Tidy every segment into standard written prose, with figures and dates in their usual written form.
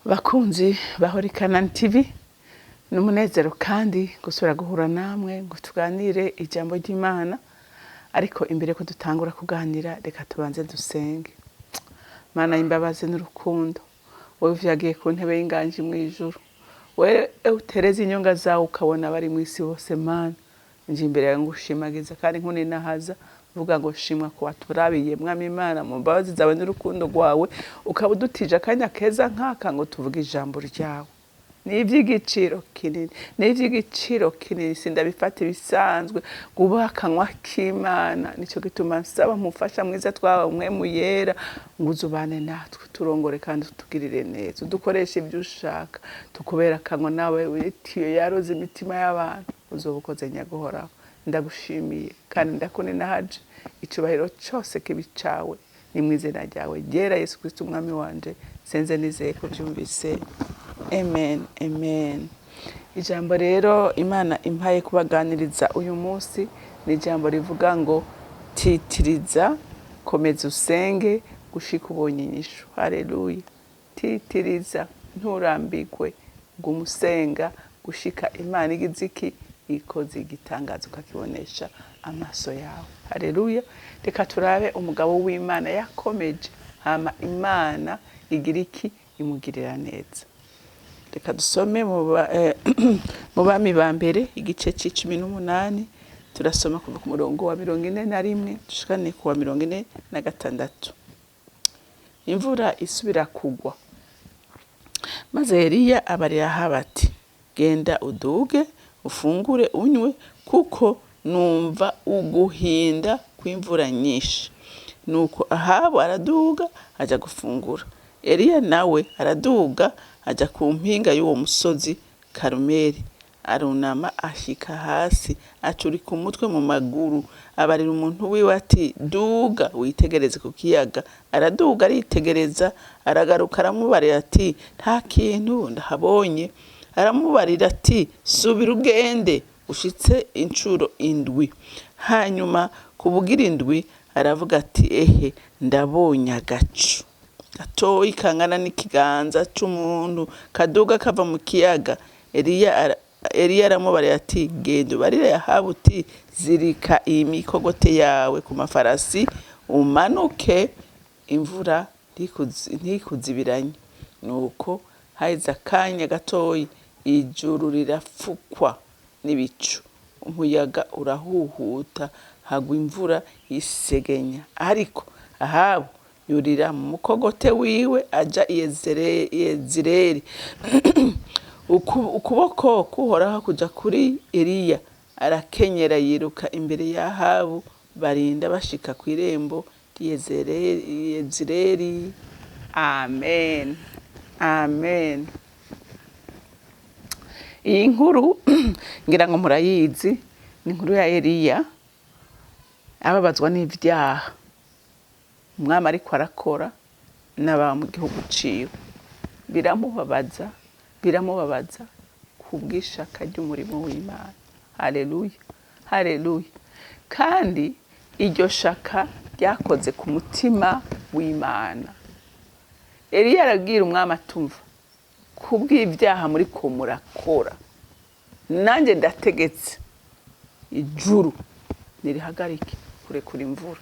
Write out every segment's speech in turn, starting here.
Bakunzi ba HOLYCANAANT TV n'umunezero kandi gusura guhura namwe ngo tuganire ijambo ry'Imana, ariko imbere ko dutangura kuganira reka tubanze dusenge. Mana y'imbabazi n'urukundo, wowe vyagiye ku ntebe y'inganji mu ijuru, wewe utereza inyonga zawe ukabona bari mu isi bose. Mana nje imbere yawe ngushimagiza kandi nkuninahaza vuga ngo shimwa ko waturabiye Mwami Imana mu mbabazi zawe n'urukundo rwawe, ukaba udutije akanya keza nk'aka ngo tuvuge ijambo ryawe. N'ivy'igiciro kinini sindabifata ibisanzwe gubakanwa k'Imana. Nico gituma nsaba mufasha mwiza twawe mwemu yera ngo uzubane natwe, turongore kandi utugirire neza, udukoreshe ibyo ushaka, tukubera akanwa nawe witiyo yaroze imitima y'abantu, uzobukoze nyaguhoraho. Ndagushimiye kandi ndakuninahaje, icubahiro cyose kibicawe ni mu izina ryawe ryera Yesu Kristo umwami wanje, senze nizeye ko byumvise. Amen, amen. Ijambo rero Imana impaye kubaganiriza uyu munsi ni ijambo rivuga ngo titiriza, komeza usenge gushika ubonye inyishu. Haleluya. Titiriza, nturambigwe, gumusenga gushika Imana igize iki ikoze igitangazo ukakibonesha amaso yawe. Haleluya. Reka turabe umugabo w'Imana yakomeje, hama Imana igira iki imugirira neza. Reka dusome mu bami ba mbere igice c'18 turasoma kuva ku murongo wa 41 dushikane ku wa 46. Imvura isubira kugwa, maze Eliya abarira habati, genda uduge ufungure unywe kuko numva uguhinda kw'imvura nyinshi. Nuko Ahabu araduga aja gufungura, Eliya nawe araduga aja ku mpinga y'uwo musozi Karumeli, arunama ashika hasi acurika umutwe mu maguru, abarira umuntu wiwe ati duga witegereze ku kiyaga. Araduga aritegereza, aragaruka aramubarira ati nta kintu ndahabonye. Aramubarira ati subira ugende ushitse incuro 7. Hanyuma kubugira 7 aravuga ati ehe ndabonye agacu gatoyi kangana n'ikiganza c'umuntu kaduga kava mu kiyaga. Eliya aramubarira ati genda ubarire Ahabu uti zirika imikogote yawe ku mafarasi umanuke, imvura ntikuzibiranye. Nuko haiza akanya gatoyi ijuru rirafukwa n'ibicu, umuyaga urahuhuta, hagwa imvura isegenya. Ariko Ahabu yurira mu mukogote wiwe aja Yezireli. Ukuboko kuhoraho kuja kuri Eliya, arakenyera yiruka imbere ya Ahabu, barinda bashika ku irembo Yezireli. Amen, amen. Iyi nkuru ngira ngo murayizi, ni inkuru ya Eliya ababazwa n'ivyaha umwami ariko arakora n'aba mu gihugu ciwe. Biramubabaza kubw'ishaka ry'umurimo w'Imana. Haleluya, haleluya. Kandi iryo shaka ryakoze ku mutima w'Imana. Eliya arabwira umwami atumva, kubw'ivyaha muri ko murakora, nanjye ndategetse ijuru nirihagarike kurekura imvura.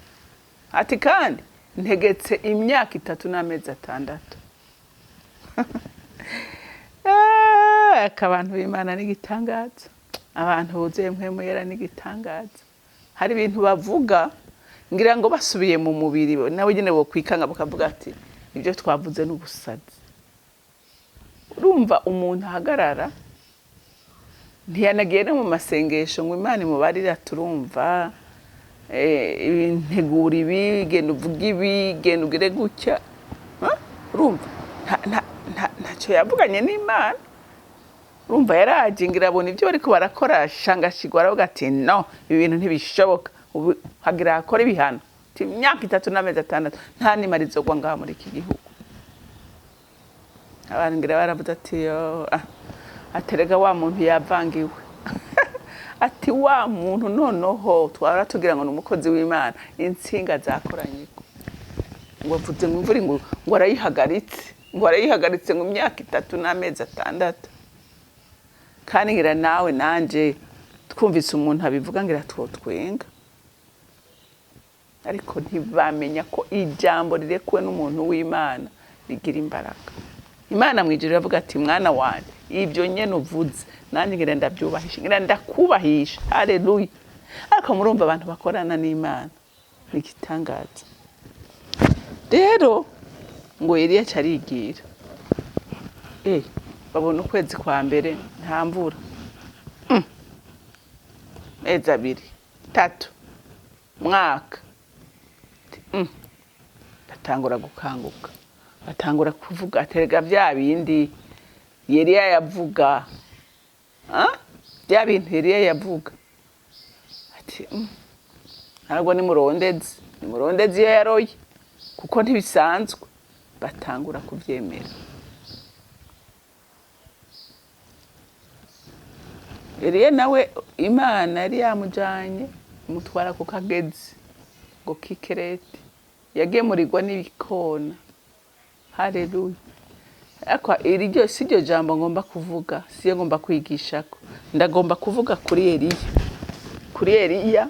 Ati kandi ntegetse imyaka 3 n'amezi 6. Abantu b'Imana n'igitangaza, abantu buzuye mpwemu yera n'igitangaza. Hari ibintu bavuga ngira ngo basubiye mu mubiri nawe nyene bo kwikanga bakavuga ati ibyo twavuze n'ubusazi. Urumva umuntu ahagarara ntiyanagiye no mu masengesho ngo Imana imubarira, turumva integura ibi, genda uvuga ibi, genda ugire gutya. Urumva ntacyo yavuganye n'Imana. Urumva yaragingira abona ibyo bariko barakora shangashigwa, aravuga ati no, ibi bintu ntibishoboka. Ubu hagira akora ibihano ati imyaka 3 n'amezi 6 nta nimarizo gwa ngaha muri iki gihugu. Abantu ngira baravuga ati aterega wa muntu yavangiwe. Ati wa muntu noneho twara tugira ngo n'umukozi w'Imana, insinga zakoranye ngo vuze ngo imvura ngo arayihagaritse. ngo arayihagaritse ngo imyaka 3 n'amezi 6 kandi ngira nawe nanje twumvise umuntu abivuga ngira twotwenga ariko ntibamenya ko ijambo rirekuwe n'umuntu w'Imana rigira imbaraga. Imana mwijuru yavuga ati mwana wanje ibyo nyene uvuze nanjye ngira ndabyubahisha ngira ndakubahisha. Haleluya. Ariko murumva abantu bakorana n'Imana nigitangaza. Rero ngo Eliya carigira babona ukwezi kwa mbere nta mvura mezi 2 3 mwaka batangura gukanguka batangura kuvuga aterega bya bindi Eliya yavuga bya bintu Eliya yavuga ati ntabwo ni murondezi yaroye kuko ntibisanzwe batangura kuvyemera. Eliya nawe Imana yari yamujanye mutwara ku kagezi ngo kikerete yagemurirwa n'ibikona. Haleluya. Akwa iryo siryo jambo ngomba kuvuga siye ngomba kwigishako ndagomba kuvuga kuri Eliya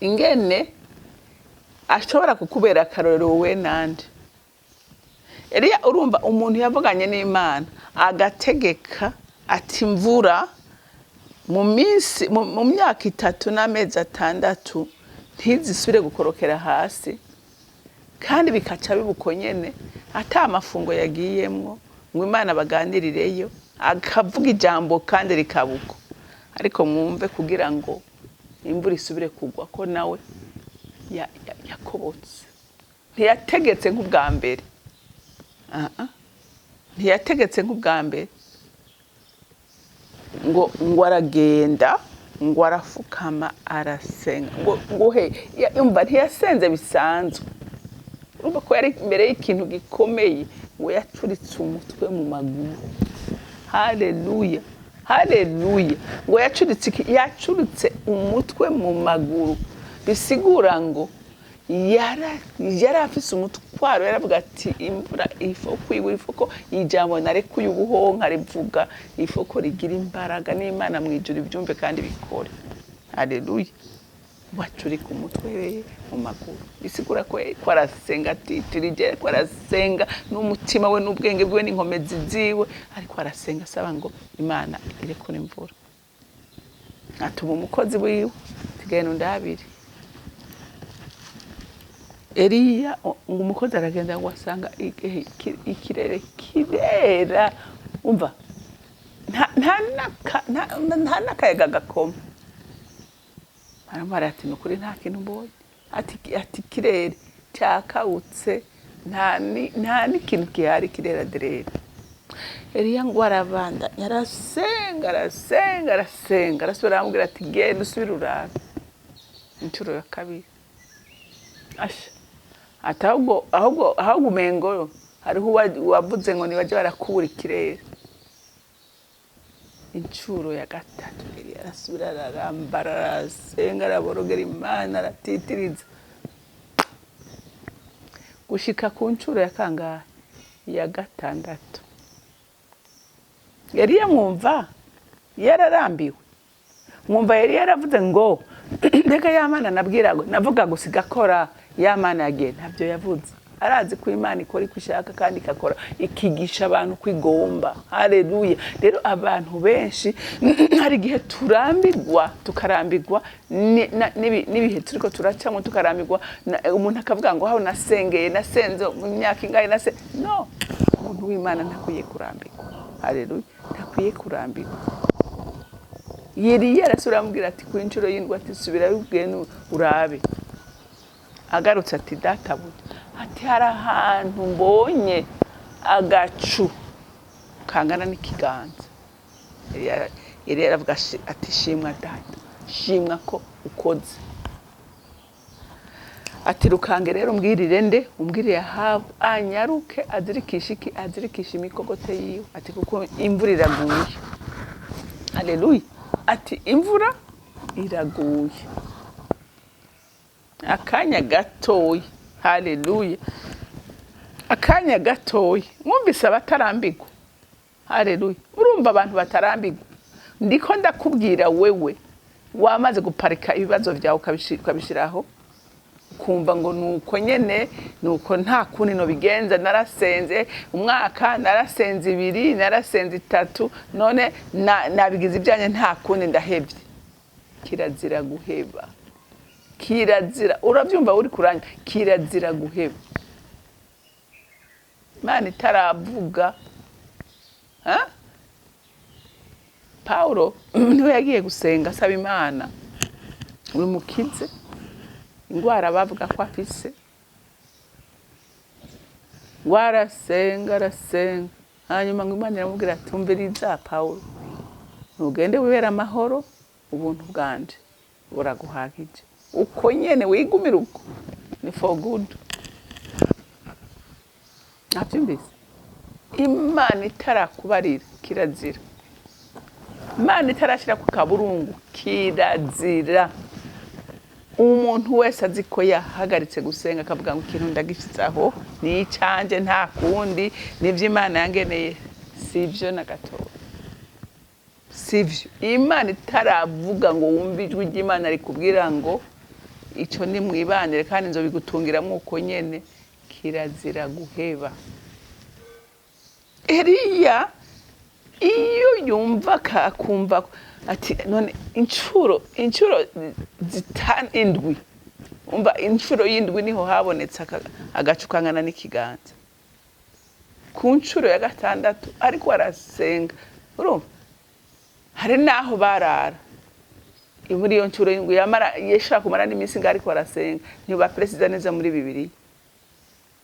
ingene ashobora kukubera akarorero wowe nande. Eliya urumva umuntu yavuganye n'Imana agategeka ati mvura mu myaka 3 n'amezi 6 ntizisubire gukorokera hasi kandi bikaca bibukonyene ata amafungo yagiyemwo ngo Imana baganirireyo akavuga ijambo kandi rikabuko. Ariko mwumve kugira ngo imvura isubire kugwa ko nawe yakobotse ntiyategetse nk'ubwa mbere ntiyategetse nk'ubwa mbere ngo aragenda ngo arafukama arasenga ngo umva ntiyasenze bisanzwe urumva ko yari imbere y'ikintu gikomeye ngo yacuritse umutwe mu maguru. Haleluya. Haleluya. Ngo yacuritse umutwe mu maguru bisigura ngo yari afise umutwaro yaravuga ati imvura ifoko ijambo narekuye ubuhonka rivuga ifoko rigira imbaraga n'Imana mwijuru ibyumve kandi bikore. Haleluya. Wacurika umutwe mu maguru bisigura ko arasenga atitirije ko arasenga n'umutima we n'ubwenge bwe n'inkomezi ziwe ariko arasenga asaba ngo Imana irekure imvura. Atuma umukozi wiwe tigeno ndabiri Eliya umukozi aragenda ngo asanga ikirere kirera umva nta nakayaga gakoma aramara ati nukuri nta kintu mbonye ati kirere cyakawutse nta n'ikintu gihari kirera derera. Eliya ngo arabanda yarasenga arasubira aramubwira ati genda usubire urabe inshuro ya kabiri. ahubwo umengo hariho wavuze ngo nibaje barakubura ikirere. Inshuro ya 3 Eliya arasubira ararambara arasenga araborogera Imana aratitiriza gushika ku nshuro ya kangahe ya 6. Eliya mwumva yararambiwe mwumva Eliya yaravuze ngo mbega y'Imana nabwirago navuga gusiga kora y'Imana yagiye ntabyo yavuze. Arazi ko Imana ikora ikushaka kandi ikakora ikigisha abantu kwigomba. Haleluya. Rero abantu benshi hari gihe tukarambirwa nibihe turiko turacamo tukarambirwa umuntu akavuga ngo hawo nasengeye nasenze mu myaka ingahe no umuntu w'Imana ntakwiye kurambirwa. Haleluya. Ntakwiye kurambirwa. Eliya arasubira amubwira ati ku inshuro y'indwi ati subira ubwenu urabe. Agarutse ati databuja ati hari ahantu mbonye agacu kangana n'ikiganza. Eliya aravuga ati shimwa data shimwa ko ukoze. Ati rukange rero mbwirire nde umbwirire Ahabu anyaruke azirikisha imikogote yiwe ati kuko imvura iraguye. Haleluya. Ati imvura iraguye akanya gatoya. Haleluya. akanya gatoya mwumvise abatarambirwa. Haleluya. Urumva abantu batarambirwa. Ndiko ndakubwira wewe wamaze guparika ibibazo byawe ukabishiraho kumva ngo nuko nyene nuko nta kundi no bigenza. Narasenze umwaka, narasenze 2, narasenze 3, none nabigize ibyanye nta kundi ndahebye. Kirazira guheba. Kirazira, urabyumva uri kuranya, kirazira guheba. Imana itaravuga. Paulo niwe yagiye gusenga asaba Imana uri mukize ingwara bavuga ko afise. Warasenga hanyuma ngo Imana iramubwira ati umviriza Paulo, ntugende wibera amahoro, ubuntu bwanje buraguhagije. Uko nyene wigumira uko ni for good. Navyumvise. Imana itarakubarira kirazira. Imana itarashira ku kaburungu kirazira. Umuntu wese azi ko yahagaritse gusenga akavuga ngo ikintu ndagishitsaho ni icanje nta kundi nivyo Imana yangeneye, sivyo na gatoya. Sivyo. Imana itaravuga ngo wumve ijwi ry'Imana rikubwira ngo ico ni mwibanire kandi nzobigutungiramwo uko nyene, kirazira guheba. Eliya iyo yumva kakumva ati none incuro 7 umva incuro y'indwi niho habonetse agacukangana n'ikiganza. Ku ncuro ya 6 ariko arasenga. Urumva hari naho barara muri iyo ncuro y'indwi yamara yeshaka kumara n'iminsi ngo ariko arasenga. Ntiba perezida neza muri Bibiliya.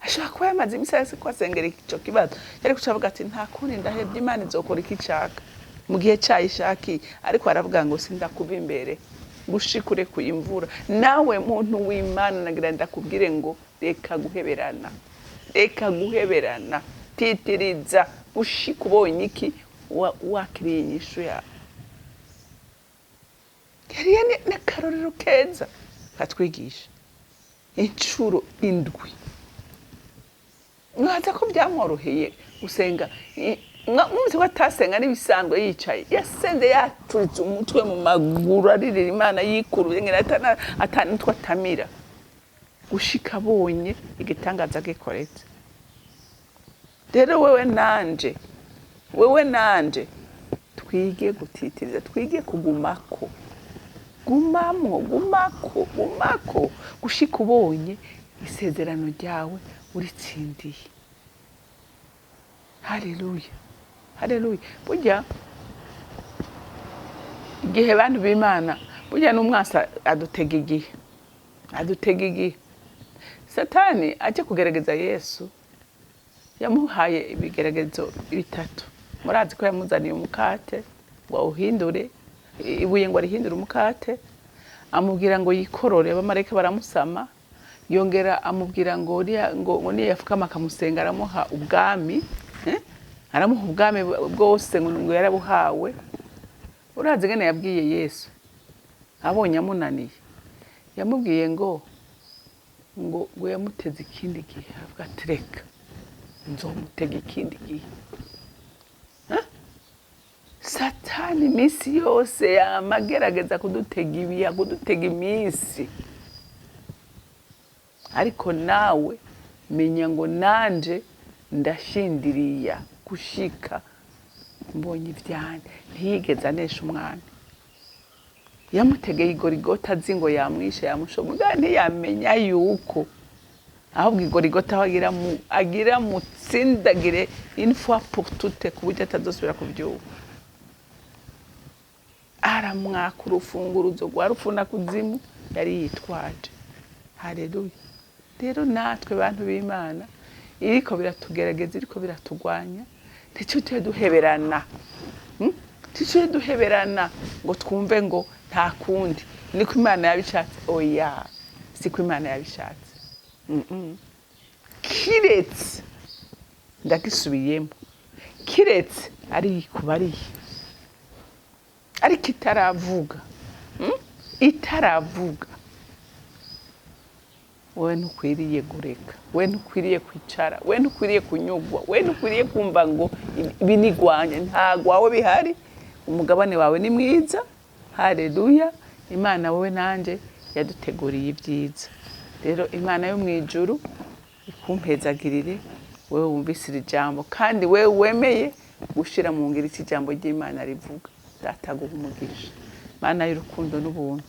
Ashaka kuba yamaze imisasi ko asengera ico kibazo. Yari kucavuga ati nta kundi ndahebye, Imana izokora iki caka mu gihe cyayishaki. Ariko aravuga ngo sindakuba imbere gushikure kuyimvura. Nawe muntu w'Imana nagira ndakubwire ngo reka guheberana. Reka guheberana. Titiriza ushika ubonye iki wakiriye inyishu yawe. Yari n'akarorero keza katwigisha incuro 7. Mwaza ko byamworoheye gusenga. Mwumvise ko atasenga n'ibisanzwe yicaye. Yasenze yaturitse umutwe mu maguru aririra Imana yikuruye ngene atanitwa tamira. Gushika abonye igitangaza gikoretse. Rero wewe nanje twige gutitiriza, twige kugumako. Gumako gushika ubonye isezerano ryawe uritsindiye. Haleluya. Burya igihe bantu b'Imana, burya n'umwasa adutega igihe. Satani aje kugerageza Yesu yamuhaye ibigeragezo 3. Murazi ko yamuzaniye umukate ngo uhindure ibuye ngo arihindure umukate, amubwira ngo yikorore, abamarayika baramusama. Yongera amubwira ngo niyo yafukama akamusenga aramuha ubwami. Aramuha ubwami bwose ngo yarabuhawe. Urazi ngene yabwiye Yesu abonye amunaniye, yamubwiye ngo yamuteze ikindi gihe. Avuga ati reka nzomutega ikindi gihe. Satani iminsi yose yamagerageza kudutega iminsi. Ariko nawe menya ngo nanje ndashindiriya gushika mbonye ivyane. Ntiyigeze anesha umwana. Yamutegeye igorigota azi ngo yamwishe yamushoboga. Ntiyamenya yuko ahubwo igorigota agira mutsindagire une fois pour toutes ku buryo atazosubira kuvyuka. Aramwaka urufunguruzo rwa rufuna kuzimu yari yitwaje. Haleluya. Rero natwe bantu b'Imana iriko biratugerageza, iriko biratugwanya, ticyo duheberana. Ticyo duheberana ngo twumve ngo nta kundi niko Imana yabishatse. Oya, siko Imana yabishatse. Kiretse ndagisubiyemo, kiretse ari kubariye, ariko itaravuga. wowe ntukwiriye gureka, wowe ntukwiriye kwicara, wowe ntukwiriye kunyugwa, wowe ntukwiriye kumva ngo ibi nigwanye, ntago wawe bihari. Umugabane wawe ni mwiza. Haleluya. Imana wowe nanje yaduteguriye ibyiza. Rero Imana yo mwijuru ikumpezagirire wewe wumvise iri jambo kandi wewe wemeye gushira mu ngiro iki jambo ry'Imana rivuga. Dataguha umugisha. Mana y'urukundo n'ubuntu,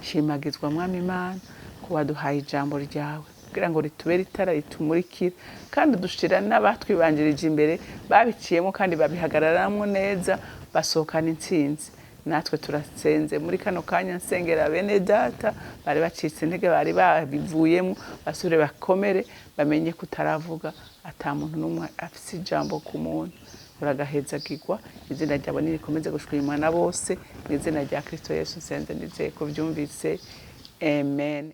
shimagizwa Mwami Imana ko waduhaye ijambo ryawe kugira ngo ritubere itara ritumurikira, kandi dushira n'abatwibanjirije imbere babiciyemo kandi babihagararamo neza, basohokana intsinzi. Natwe turasenze muri kano kanya nsengera bene data bari bacitse intege, bari babivuyemo, basure bakomere, bamenye kutaravuga ata muntu n'umwe afise ijambo ku muntu. Uragahezagirwa, izina ryawe nirikomeze gushimwa na bose, mu izina rya Kristo Yesu nsenze ndizeye ko byumvise. Amen.